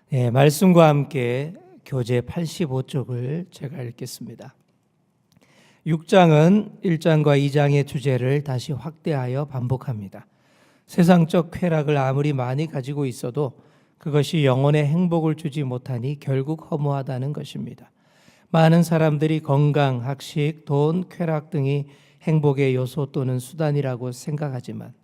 네, 말씀과 함께 교재 85쪽을 제가 읽겠습니다. 6장은 1장과 2장의 주제를 다시 확대하여 반복합니다. 세상적 쾌락을 아무리 많이 가지고 있어도 그것이 영혼의 행복을 주지 못하니 결국 허무하다는 것입니다. 많은 사람들이 건강, 학식, 돈, 쾌락 등이 행복의 요소 또는 수단이라고 생각하지만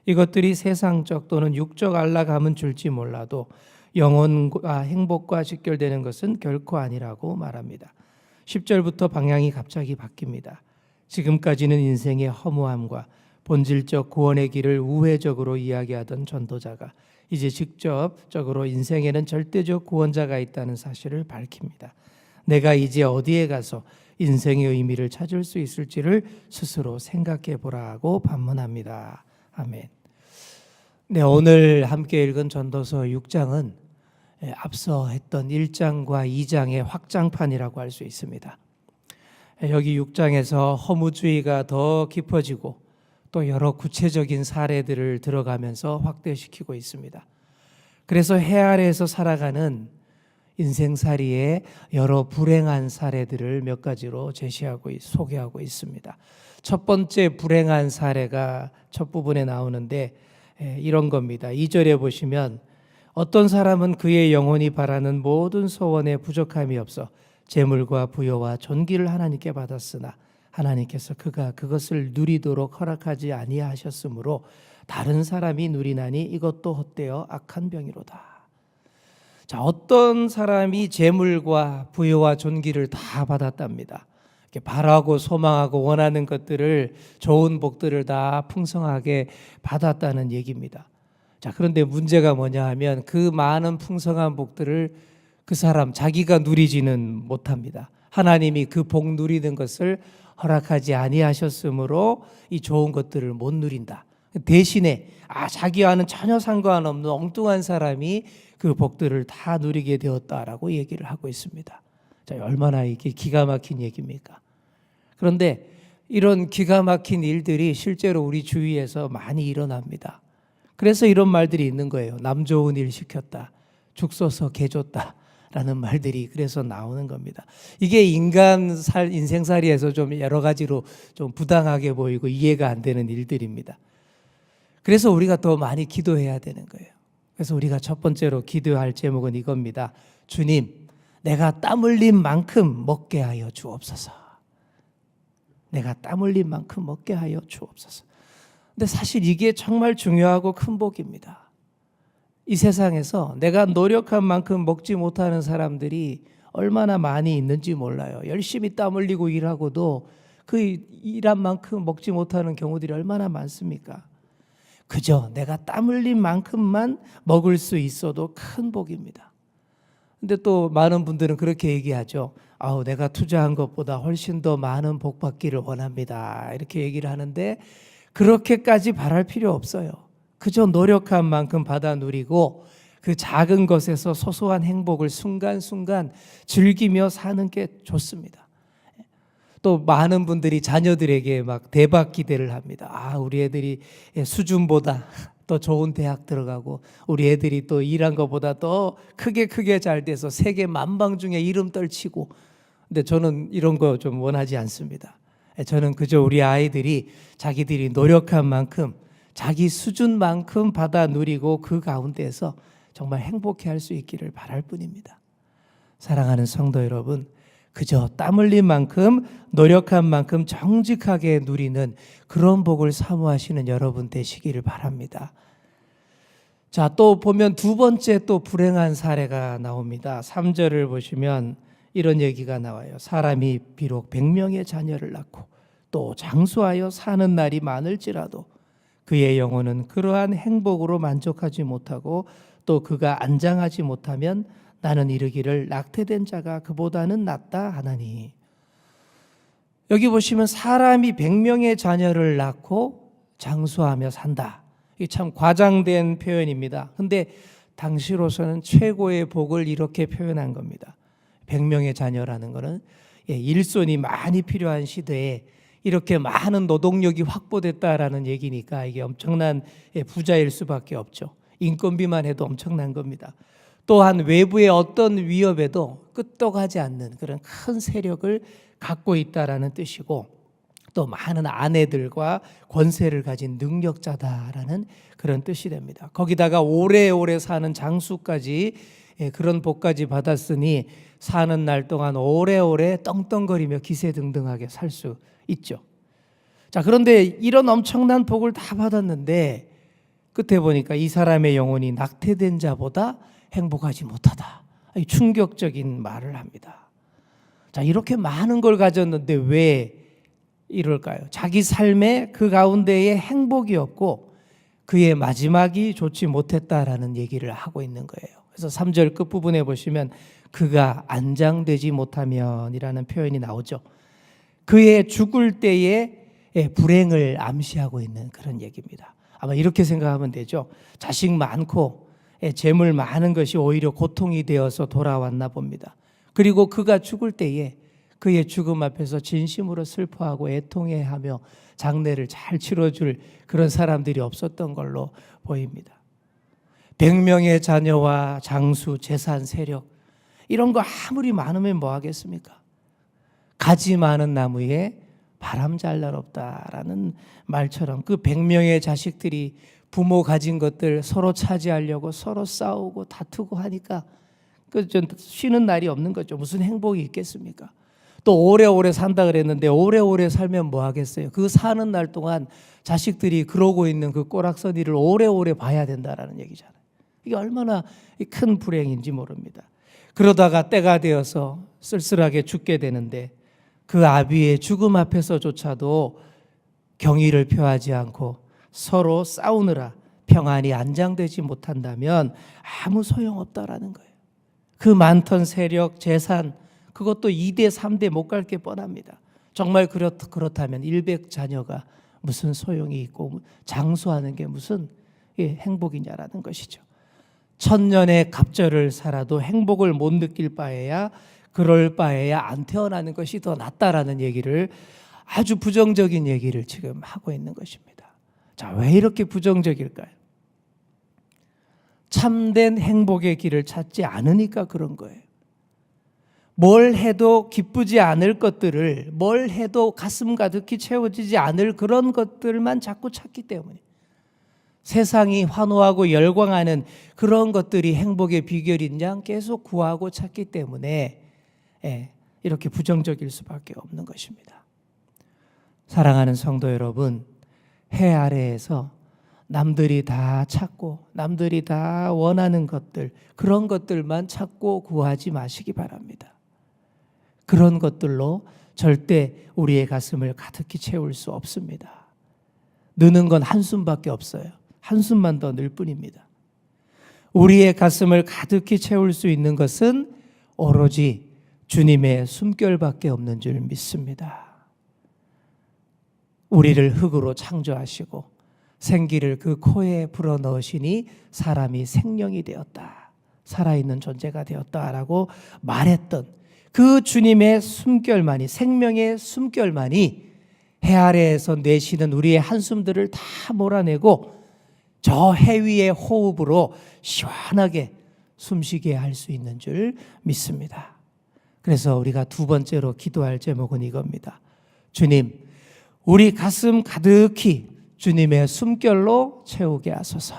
이것들이 세상적 또는 육적 안락함은 줄지 몰라도 영혼과 행복과 직결되는 것은 결코 아니라고 말합니다. 10절부터 방향이 갑자기 바뀝니다. 지금까지는 인생의 허무함과 본질적 구원의 길을 우회적으로 이야기하던 전도자가 이제 직접적으로 인생에는 절대적 구원자가 있다는 사실을 밝힙니다. 내가 이제 어디에 가서 인생의 의미를 찾을 수 있을지를 스스로 생각해 보라고 반문합니다. 아멘. 네, 오늘 함께 읽은 전도서 6장은 앞서 했던 1장과 2장의 확장판이라고 할 수 있습니다. 여기 6장에서 허무주의가 더 깊어지고 또 여러 구체적인 사례들을 들어가면서 확대시키고 있습니다. 그래서 해 아래에서 살아가는 인생살이의 여러 불행한 사례들을 몇 가지로 소개하고 있습니다. 첫 번째 불행한 사례가 첫 부분에 나오는데 이런 겁니다. 2절에 보시면 어떤 사람은 그의 영혼이 바라는 모든 소원에 부족함이 없어 재물과 부여와 존귀를 하나님께 받았으나 하나님께서 그가 그것을 누리도록 허락하지 아니하셨으므로 다른 사람이 누리나니 이것도 헛되어 악한 병이로다. 자, 어떤 사람이 재물과 부여와 존귀를 다 받았답니다. 바라고 소망하고 원하는 것들을, 좋은 복들을 다 풍성하게 받았다는 얘기입니다. 자, 그런데 문제가 뭐냐 하면 그 많은 풍성한 복들을 그 사람 자기가 누리지는 못합니다. 하나님이 그 복 누리는 것을 허락하지 아니하셨으므로 이 좋은 것들을 못 누린다. 대신에 자기와는 전혀 상관없는 엉뚱한 사람이 그 복들을 다 누리게 되었다라고 얘기를 하고 있습니다. 자, 얼마나 이게 기가 막힌 얘기입니까? 그런데 이런 기가 막힌 일들이 실제로 우리 주위에서 많이 일어납니다. 그래서 이런 말들이 있는 거예요. 남 좋은 일 시켰다, 죽 써서 개 줬다 라는 말들이 그래서 나오는 겁니다. 이게 인생살이에서 좀 여러 가지로 좀 부당하게 보이고 이해가 안 되는 일들입니다. 그래서 우리가 더 많이 기도해야 되는 거예요. 그래서 우리가 첫 번째로 기도할 제목은 이겁니다. 주님, 내가 땀 흘린 만큼 먹게 하여 주옵소서. 내가 땀 흘린 만큼 먹게 하여 주옵소서. 근데 사실 이게 정말 중요하고 큰 복입니다. 이 세상에서 내가 노력한 만큼 먹지 못하는 사람들이 얼마나 많이 있는지 몰라요. 열심히 땀 흘리고 일하고도 그 일한 만큼 먹지 못하는 경우들이 얼마나 많습니까? 그저 내가 땀 흘린 만큼만 먹을 수 있어도 큰 복입니다. 근데 또 많은 분들은 그렇게 얘기하죠. 내가 투자한 것보다 훨씬 더 많은 복 받기를 원합니다. 이렇게 얘기를 하는데 그렇게까지 바랄 필요 없어요. 그저 노력한 만큼 받아 누리고 그 작은 것에서 소소한 행복을 순간순간 즐기며 사는 게 좋습니다. 또 많은 분들이 자녀들에게 막 대박 기대를 합니다. 우리 애들이 수준보다 더 좋은 대학 들어가고 우리 애들이 또 일한 것보다 더 크게 잘 돼서 세계 만방중에 이름 떨치고. 근데 저는 이런 거 좀 원하지 않습니다. 저는 그저 우리 아이들이 자기들이 노력한 만큼 자기 수준만큼 받아 누리고 그 가운데서 정말 행복해할 수 있기를 바랄 뿐입니다. 사랑하는 성도 여러분, 그저 땀 흘린 만큼 노력한 만큼 정직하게 누리는 그런 복을 사모하시는 여러분 되시기를 바랍니다. 자, 또 보면 두 번째 또 불행한 사례가 나옵니다. 3절을 보시면 이런 얘기가 나와요. 사람이 비록 100명의 자녀를 낳고 또 장수하여 사는 날이 많을지라도 그의 영혼은 그러한 행복으로 만족하지 못하고 또 그가 안장하지 못하면 나는 이르기를 낙태된 자가 그보다는 낫다 하나니. 여기 보시면 사람이 100명의 자녀를 낳고 장수하며 산다. 이게 참 과장된 표현입니다. 근데 당시로서는 최고의 복을 이렇게 표현한 겁니다. 100명의 자녀라는 것은 일손이 많이 필요한 시대에 이렇게 많은 노동력이 확보됐다라는 얘기니까 이게 엄청난 부자일 수밖에 없죠. 인건비만 해도 엄청난 겁니다. 또한 외부의 어떤 위협에도 끄떡하지 않는 그런 큰 세력을 갖고 있다라는 뜻이고, 또 많은 아내들과 권세를 가진 능력자다라는 그런 뜻이 됩니다. 거기다가 오래오래 사는 장수까지, 그런 복까지 받았으니 사는 날 동안 오래오래 떵떵거리며 기세등등하게 살 수 있죠. 자, 그런데 이런 엄청난 복을 다 받았는데 끝에 보니까 이 사람의 영혼이 낙태된 자보다 행복하지 못하다. 충격적인 말을 합니다. 자, 이렇게 많은 걸 가졌는데 왜 이럴까요? 자기 삶에 그 가운데에 행복이 없고 그의 마지막이 좋지 못했다라는 얘기를 하고 있는 거예요. 그래서 3절 끝부분에 보시면 그가 안장되지 못하면이라는 표현이 나오죠. 그의 죽을 때에 불행을 암시하고 있는 그런 얘기입니다. 아마 이렇게 생각하면 되죠. 자식 많고 재물 많은 것이 오히려 고통이 되어서 돌아왔나 봅니다. 그리고 그가 죽을 때에 그의 죽음 앞에서 진심으로 슬퍼하고 애통해하며 장례를 잘 치러줄 그런 사람들이 없었던 걸로 보입니다. 100명의 자녀와 장수, 재산, 세력 이런 거 아무리 많으면 뭐 하겠습니까? 가지 많은 나무에 바람 잘 날 없다라는 말처럼 그 100명의 자식들이 부모 가진 것들 서로 차지하려고 서로 싸우고 다투고 하니까 좀 쉬는 날이 없는 거죠. 무슨 행복이 있겠습니까? 또 오래오래 산다 그랬는데 오래오래 살면 뭐 하겠어요? 그 사는 날 동안 자식들이 그러고 있는 그 꼬락서니를 오래오래 봐야 된다라는 얘기잖아요. 이게 얼마나 큰 불행인지 모릅니다. 그러다가 때가 되어서 쓸쓸하게 죽게 되는데 그 아비의 죽음 앞에서조차도 경의를 표하지 않고 서로 싸우느라 평안이 안장되지 못한다면 아무 소용없다라는 거예요. 그 많던 세력, 재산 그것도 2대, 3대 못 갈 게 뻔합니다. 정말 그렇다면 100자녀가 무슨 소용이 있고 장수하는 게 무슨 행복이냐라는 것이죠. 1000년의 갑절을 살아도 행복을 못 느낄 바에야 그럴 바에야 안 태어나는 것이 더 낫다라는 얘기를 아주 부정적인 얘기를 지금 하고 있는 것입니다. 자, 왜 이렇게 부정적일까요? 참된 행복의 길을 찾지 않으니까 그런 거예요. 뭘 해도 기쁘지 않을 것들을, 뭘 해도 가슴 가득히 채워지지 않을 그런 것들만 자꾸 찾기 때문에 세상이 환호하고 열광하는 그런 것들이 행복의 비결인 양 계속 구하고 찾기 때문에 이렇게 부정적일 수밖에 없는 것입니다. 사랑하는 성도 여러분, 해 아래에서 남들이 다 찾고 남들이 다 원하는 것들, 그런 것들만 찾고 구하지 마시기 바랍니다. 그런 것들로 절대 우리의 가슴을 가득히 채울 수 없습니다. 느는 건 한숨밖에 없어요. 한숨만 더 늘 뿐입니다. 우리의 가슴을 가득히 채울 수 있는 것은 오로지 주님의 숨결밖에 없는 줄 믿습니다. 우리를 흙으로 창조하시고 생기를 그 코에 불어넣으시니 사람이 생명이 되었다, 살아있는 존재가 되었다라고 말했던 그 주님의 숨결만이, 생명의 숨결만이 해 아래에서 내쉬는 우리의 한숨들을 다 몰아내고 저 해 위의 호흡으로 시원하게 숨쉬게 할 수 있는 줄 믿습니다. 그래서 우리가 두 번째로 기도할 제목은 이겁니다. 주님, 우리 가슴 가득히 주님의 숨결로 채우게 하소서.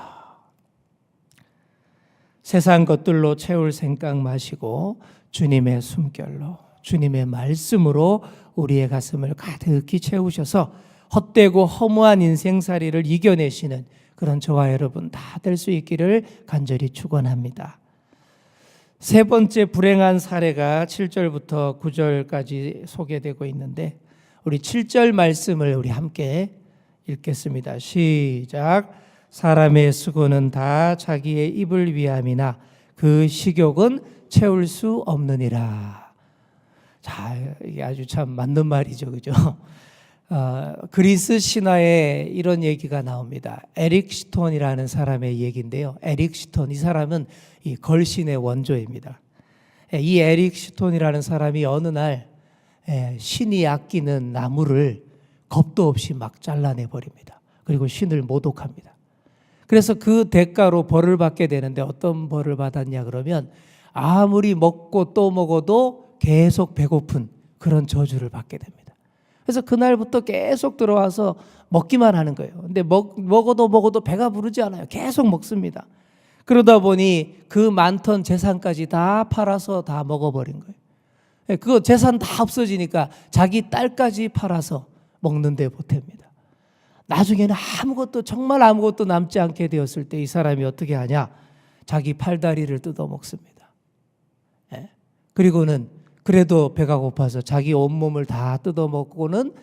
세상 것들로 채울 생각 마시고 주님의 숨결로, 주님의 말씀으로 우리의 가슴을 가득히 채우셔서 헛되고 허무한 인생살이를 이겨내시는 그런 저와 여러분 다 될 수 있기를 간절히 축원합니다. 세 번째 불행한 사례가 7절부터 9절까지 소개되고 있는데 우리 7절 말씀을 우리 함께 읽겠습니다. 시작. 사람의 수고는 다 자기의 입을 위함이나 그 식욕은 채울 수 없느니라. 자, 이게 아주 참 맞는 말이죠, 그죠? 그리스 신화에 이런 얘기가 나옵니다. 에릭 시톤이라는 사람의 얘기인데요. 에릭 시톤, 이 사람은 이 걸신의 원조입니다. 이 에릭 시톤이라는 사람이 어느 날 신이 아끼는 나무를 겁도 없이 막 잘라내 버립니다. 그리고 신을 모독합니다. 그래서 그 대가로 벌을 받게 되는데 어떤 벌을 받았냐 그러면 아무리 먹고 또 먹어도 계속 배고픈 그런 저주를 받게 됩니다. 그래서 그날부터 계속 들어와서 먹기만 하는 거예요. 근데 먹어도 배가 부르지 않아요. 계속 먹습니다. 그러다 보니 그 많던 재산까지 다 팔아서 다 먹어버린 거예요. 그거 재산 다 없어지니까 자기 딸까지 팔아서 먹는데 보탭니다. 나중에는 정말 아무것도 남지 않게 되었을 때 이 사람이 어떻게 하냐? 자기 팔다리를 뜯어 먹습니다. 그리고는 그래도 배가 고파서 자기 온몸을 다 뜯어 먹고는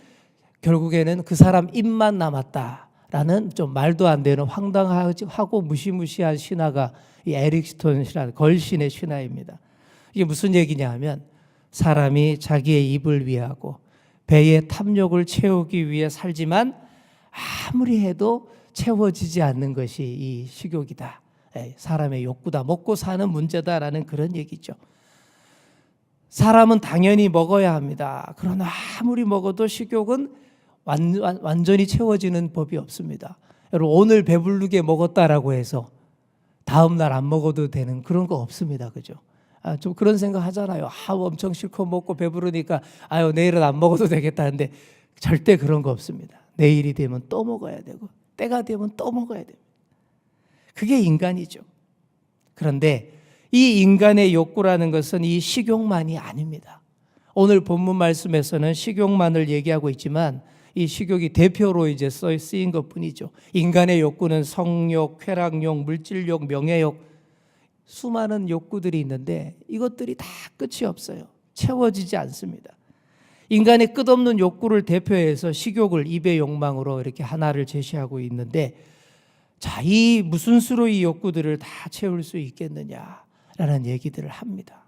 결국에는 그 사람 입만 남았다라는 좀 말도 안 되는 황당하고 무시무시한 신화가 이 에릭 스톤 신화, 걸신의 신화입니다. 이게 무슨 얘기냐 하면 사람이 자기의 입을 위하고 배의 탐욕을 채우기 위해 살지만 아무리 해도 채워지지 않는 것이 이 식욕이다. 사람의 욕구다. 먹고 사는 문제다라는 그런 얘기죠. 사람은 당연히 먹어야 합니다. 그러나 아무리 먹어도 식욕은 완전히 채워지는 법이 없습니다. 여러분 오늘 배부르게 먹었다라고 해서 다음 날 안 먹어도 되는 그런 거 없습니다. 그죠? 좀 그런 생각 하잖아요. 엄청 실컷 먹고 배부르니까 내일은 안 먹어도 되겠다 하는데 절대 그런 거 없습니다. 내일이 되면 또 먹어야 되고 때가 되면 또 먹어야 됩니다. 그게 인간이죠. 그런데 이 인간의 욕구라는 것은 이 식욕만이 아닙니다. 오늘 본문 말씀에서는 식욕만을 얘기하고 있지만 이 식욕이 대표로 이제 쓰인 것뿐이죠. 인간의 욕구는 성욕, 쾌락욕, 물질욕, 명예욕, 수많은 욕구들이 있는데 이것들이 다 끝이 없어요. 채워지지 않습니다. 인간의 끝없는 욕구를 대표해서 식욕을 입의 욕망으로 이렇게 하나를 제시하고 있는데 자, 이 무슨 수로 이 욕구들을 다 채울 수 있겠느냐라는 얘기들을 합니다.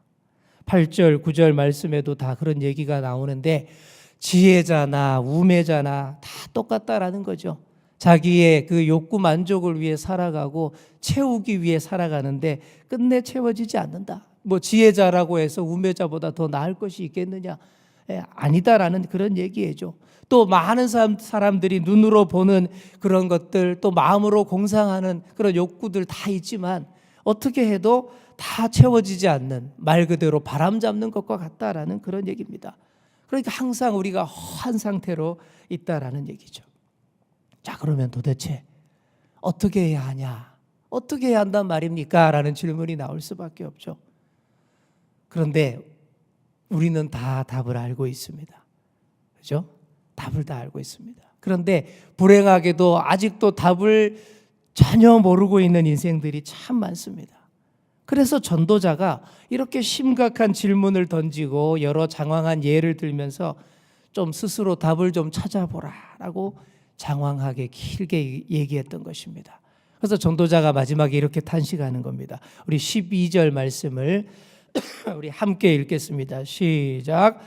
8절, 9절 말씀에도 다 그런 얘기가 나오는데 지혜자나 우매자나 다 똑같다라는 거죠. 자기의 그 욕구 만족을 위해 살아가고 채우기 위해 살아가는데 끝내 채워지지 않는다. 지혜자라고 해서 우매자보다 더 나을 것이 있겠느냐? 아니다라는 그런 얘기예요. 또 많은 사람들이 눈으로 보는 그런 것들, 또 마음으로 공상하는 그런 욕구들 다 있지만 어떻게 해도 다 채워지지 않는 말 그대로 바람 잡는 것과 같다라는 그런 얘기입니다. 그러니까 항상 우리가 허한 상태로 있다라는 얘기죠. 자, 그러면 도대체 어떻게 해야 하냐? 어떻게 해야 한단 말입니까? 라는 질문이 나올 수밖에 없죠. 그런데 우리는 다 답을 알고 있습니다. 그죠? 답을 다 알고 있습니다. 그런데 불행하게도 아직도 답을 전혀 모르고 있는 인생들이 참 많습니다. 그래서 전도자가 이렇게 심각한 질문을 던지고 여러 장황한 예를 들면서 좀 스스로 답을 좀 찾아보라라고 장황하게 길게 얘기했던 것입니다. 그래서 전도자가 마지막에 이렇게 탄식하는 겁니다. 우리 12절 말씀을 우리 함께 읽겠습니다. 시작.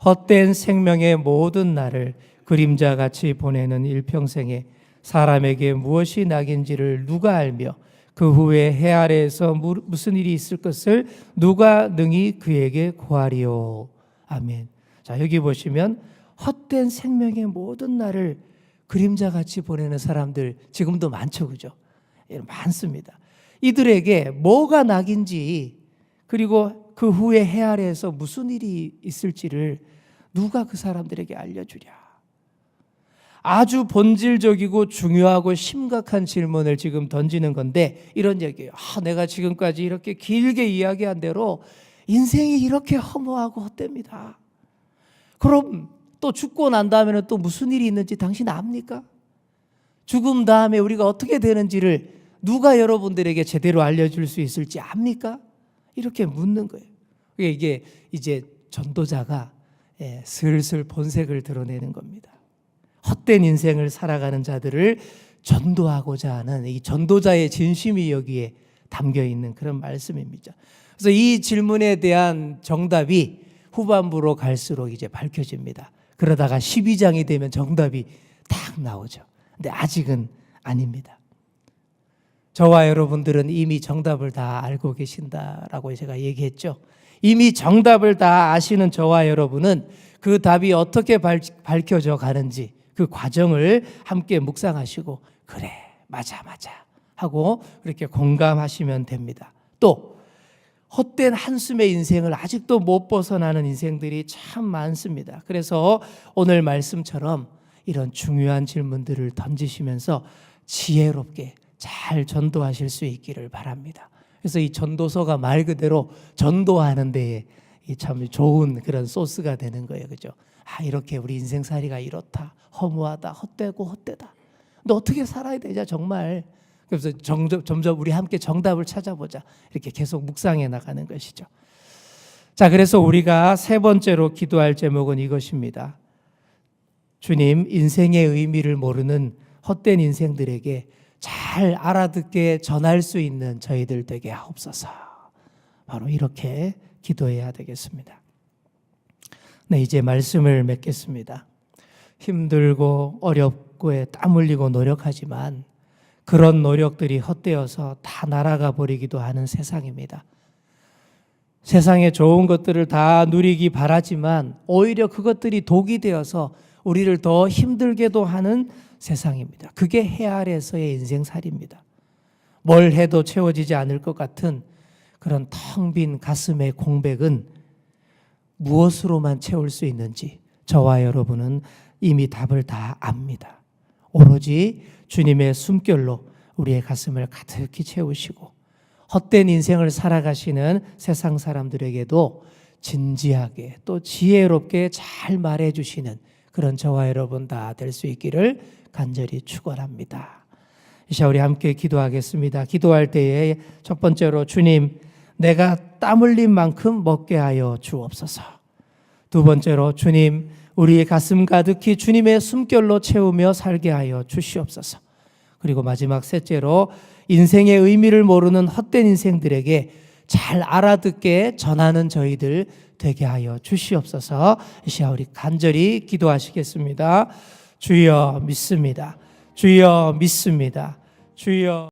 헛된 생명의 모든 날을 그림자같이 보내는 일평생에 사람에게 무엇이 낙인지를 누가 알며 그 후에 해 아래에서 무슨 일이 있을 것을 누가 능히 그에게 구하리요. 아멘. 자, 여기 보시면 헛된 생명의 모든 날을 그림자같이 보내는 사람들 지금도 많죠. 그죠? 많습니다. 이들에게 뭐가 낙인지 그리고 그 후에 해 아래에서 무슨 일이 있을지를 누가 그 사람들에게 알려주랴. 아주 본질적이고 중요하고 심각한 질문을 지금 던지는 건데 이런 얘기예요. 내가 지금까지 이렇게 길게 이야기한 대로 인생이 이렇게 허무하고 헛됩니다. 그럼 또 죽고 난 다음에는 또 무슨 일이 있는지 당신 압니까? 죽음 다음에 우리가 어떻게 되는지를 누가 여러분들에게 제대로 알려줄 수 있을지 압니까? 이렇게 묻는 거예요. 이게 이제 전도자가 슬슬 본색을 드러내는 겁니다. 헛된 인생을 살아가는 자들을 전도하고자 하는 이 전도자의 진심이 여기에 담겨 있는 그런 말씀입니다. 그래서 이 질문에 대한 정답이 후반부로 갈수록 이제 밝혀집니다. 그러다가 12장이 되면 정답이 딱 나오죠. 근데 아직은 아닙니다. 저와 여러분들은 이미 정답을 다 알고 계신다라고 제가 얘기했죠. 이미 정답을 다 아시는 저와 여러분은 그 답이 어떻게 밝혀져 가는지 그 과정을 함께 묵상하시고 그래 맞아 하고 그렇게 공감하시면 됩니다. 또 헛된 한숨의 인생을 아직도 못 벗어나는 인생들이 참 많습니다. 그래서 오늘 말씀처럼 이런 중요한 질문들을 던지시면서 지혜롭게 잘 전도하실 수 있기를 바랍니다. 그래서 이 전도서가 말 그대로 전도하는 데에 참 좋은 그런 소스가 되는 거예요. 그죠? 이렇게 우리 인생살이가 이렇다. 허무하다. 헛되고 헛되다. 너 어떻게 살아야 되냐 정말. 그래서 점점 우리 함께 정답을 찾아보자. 이렇게 계속 묵상해 나가는 것이죠. 자, 그래서 우리가 세 번째로 기도할 제목은 이것입니다. 주님, 인생의 의미를 모르는 헛된 인생들에게 잘 알아듣게 전할 수 있는 저희들 되게 하옵소서. 바로 이렇게 기도해야 되겠습니다. 네, 이제 말씀을 맺겠습니다. 힘들고 어렵고 땀 흘리고 노력하지만 그런 노력들이 헛되어서 다 날아가 버리기도 하는 세상입니다. 세상의 좋은 것들을 다 누리기 바라지만 오히려 그것들이 독이 되어서 우리를 더 힘들게도 하는 세상입니다. 그게 해 아래에서의 인생살이입니다. 뭘 해도 채워지지 않을 것 같은 그런 텅 빈 가슴의 공백은 무엇으로만 채울 수 있는지 저와 여러분은 이미 답을 다 압니다. 오로지 주님의 숨결로 우리의 가슴을 가득히 채우시고 헛된 인생을 살아가시는 세상 사람들에게도 진지하게 또 지혜롭게 잘 말해주시는 그런 저와 여러분 다 될 수 있기를 간절히 축원합니다. 이 시간 우리 함께 기도하겠습니다. 기도할 때에 첫 번째로 주님, 내가 땀 흘린 만큼 먹게 하여 주옵소서. 두 번째로 주님, 우리의 가슴 가득히 주님의 숨결로 채우며 살게 하여 주시옵소서. 그리고 마지막 셋째로 인생의 의미를 모르는 헛된 인생들에게 잘 알아듣게 전하는 저희들 되게 하여 주시옵소서. 이 시간 우리 간절히 기도하시겠습니다. 주여 믿습니다. 주여 믿습니다. 주여